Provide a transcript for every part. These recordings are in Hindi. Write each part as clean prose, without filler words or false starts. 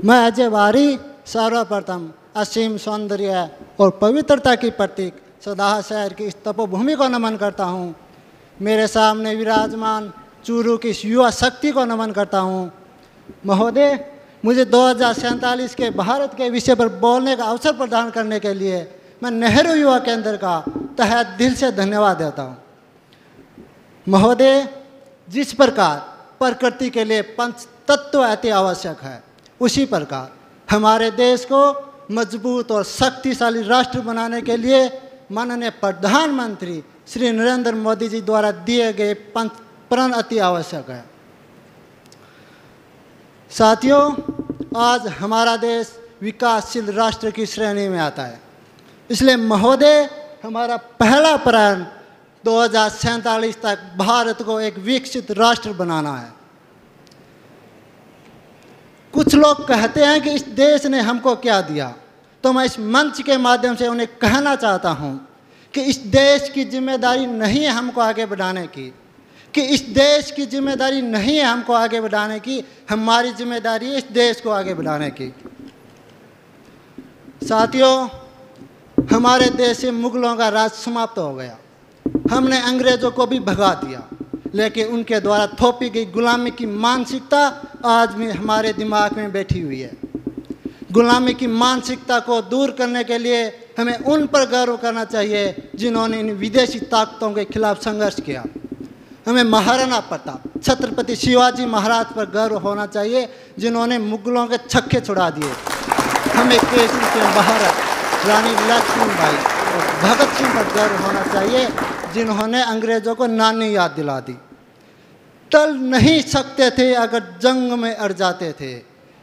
मैं अजय वारी सर्वप्रथम असीम सौंदर्य और पवित्रता की प्रतीक सदाह शहर की इस तपोभूमि को नमन करता हूँ। मेरे सामने विराजमान चूरू की इस युवा शक्ति को नमन करता हूँ। महोदय, मुझे 2047 के भारत के विषय पर बोलने का अवसर प्रदान करने के लिए मैं नेहरू युवा केंद्र का तहे दिल से धन्यवाद देता हूँ। महोदय, जिस प्रकार प्रकृति के लिए पंच तत्व अति आवश्यक है, उसी प्रकार हमारे देश को मजबूत और शक्तिशाली राष्ट्र बनाने के लिए माननीय प्रधानमंत्री श्री नरेंद्र मोदी जी द्वारा दिए गए पंच प्रण अति आवश्यक है। साथियों, आज हमारा देश विकासशील राष्ट्र की श्रेणी में आता है। इसलिए महोदय, हमारा पहला प्रण 2047 तक भारत को एक विकसित राष्ट्र बनाना है। कुछ लोग कहते हैं कि इस देश ने हमको क्या दिया, तो मैं इस मंच के माध्यम से उन्हें कहना चाहता हूं कि इस देश की जिम्मेदारी नहीं है हमको आगे बढ़ाने की, कि इस देश की जिम्मेदारी नहीं है हमको आगे बढ़ाने की, हमारी जिम्मेदारी है इस देश को आगे बढ़ाने की। साथियों, हमारे देश से मुगलों का राज समाप्त हो गया। हमने अंग्रेज़ों को भी भगा दिया, लेकिन उनके द्वारा थोपी गई गुलामी की मानसिकता आज भी हमारे दिमाग में बैठी हुई है। गुलामी की मानसिकता को दूर करने के लिए हमें उन पर गर्व करना चाहिए जिन्होंने इन विदेशी ताकतों के खिलाफ संघर्ष किया। हमें महाराणा प्रताप, छत्रपति शिवाजी महाराज पर गर्व होना चाहिए जिन्होंने मुगलों के छक्के छुड़ा दिए। हमें केसरी के महाराज रानी लक्ष्मीबाई और भगत सिंह पर गर्व होना चाहिए जिन्होंने अंग्रेज़ों को नानी याद दिला दी। टल नहीं सकते थे अगर जंग में अड़ जाते थे,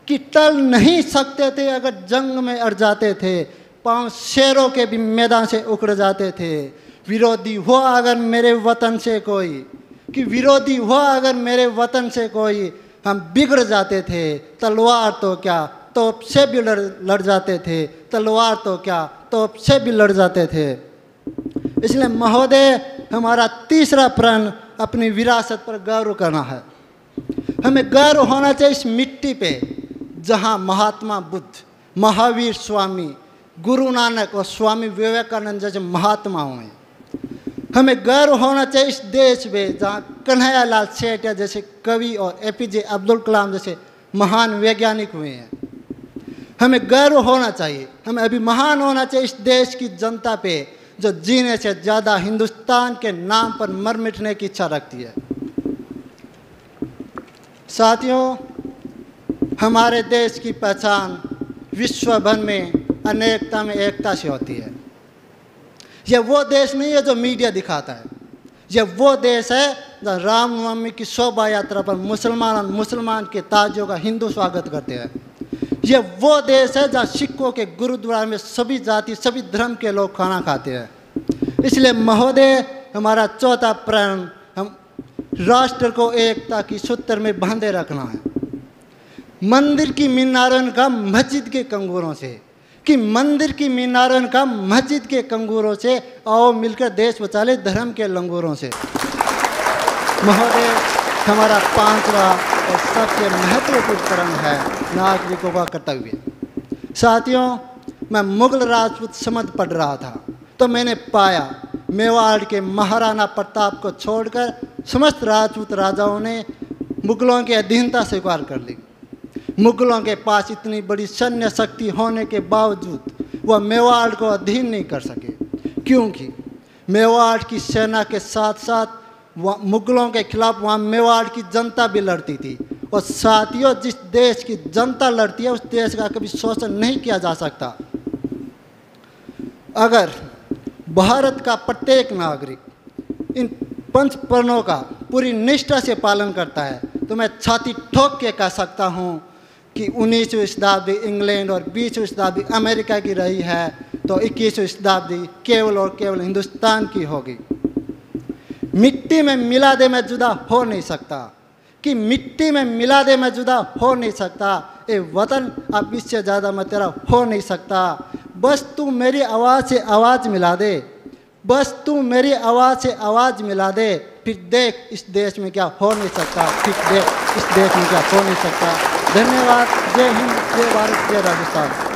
कि टल नहीं सकते थे अगर जंग में अड़ जाते थे, पांव शेरों के भी मैदान से उखड़ जाते थे। विरोधी हुआ अगर मेरे वतन से कोई, कि विरोधी हुआ अगर मेरे वतन से कोई, हम बिगड़ जाते थे। तलवार तो क्या, तोप से भी लड़ जाते थे। तलवार तो क्या, तोप से भी लड़ जाते थे। इसलिए महोदय, हमारा तीसरा प्रण अपनी विरासत पर गर्व करना है। हमें गर्व होना चाहिए इस मिट्टी पे जहाँ महात्मा बुद्ध, महावीर स्वामी, गुरु नानक और स्वामी विवेकानंद जैसे महात्मा हुए। हमें गर्व होना चाहिए इस देश में जहाँ कन्हैया लाल सेठिया जैसे कवि और APJ अब्दुल कलाम जैसे महान वैज्ञानिक हुए हैं। हमें गर्व होना चाहिए, हमें अभिमान होना चाहिए इस देश की जनता पे जो जीने से ज़्यादा हिंदुस्तान के नाम पर मर मिटने की इच्छा रखती है। साथियों, हमारे देश की पहचान विश्व भर में अनेकता में एकता से होती है। यह वो देश नहीं है जो मीडिया दिखाता है। यह वो देश है जहाँ रामनवमी की शोभा यात्रा पर मुसलमान के ताजियों का हिंदू स्वागत करते हैं। यह वो देश है जहाँ सिखों के गुरुद्वारा में सभी जाति सभी धर्म के लोग खाना खाते हैं। इसलिए महोदय, हमारा चौथा प्रण हम राष्ट्र को एकता की सूत्र में बांधे रखना है। मंदिर की मीनारों का मस्जिद के कंगूरों से, कि मंदिर की मीनारों का मस्जिद के कंगूरों से, आओ मिलकर देश बचा ले धर्म के लंगूरों से। महोदय, हमारा पांचवा और सबसे महत्वपूर्ण प्रण है नागरिकों का कर्तव्य। साथियों, मैं मुगल राजपूत समझ पढ़ रहा था तो मैंने पाया मेवाड़ के महाराणा प्रताप को छोड़कर समस्त राजपूत राजाओं ने मुगलों की अधीनता स्वीकार कर ली। मुगलों के पास इतनी बड़ी सैन्य शक्ति होने के बावजूद वह मेवाड़ को अधीन नहीं कर सके, क्योंकि मेवाड़ की सेना के साथ साथ मुगलों के खिलाफ वहाँ मेवाड़ की जनता भी लड़ती थी। और साथियों, जिस देश की जनता लड़ती है उस देश का कभी शोषण नहीं किया जा सकता। अगर भारत का प्रत्येक नागरिक इन पंच प्रणों का पूरी निष्ठा से पालन करता है तो मैं छाती ठोक के कह सकता हूँ कि 19वीं शताब्दी इंग्लैंड और 20वीं शताब्दी अमेरिका की रही है तो 21वीं शताब्दी केवल और केवल हिंदुस्तान की होगी। मिट्टी में मिला दे मैं जुदा हो नहीं सकता, कि मिट्टी में मिला दे मैं जुदा हो नहीं सकता। ए वतन अब इससे ज़्यादा मैं तेरा हो नहीं सकता। बस तू मेरी आवाज़ से आवाज़ मिला दे, बस तू मेरी आवाज़ से आवाज़ मिला दे, फिर देख इस देश में क्या हो नहीं सकता, फिर देख इस देश में क्या हो नहीं सकता। धन्यवाद। जय हिंद, जय भारत, जय राजस्थान।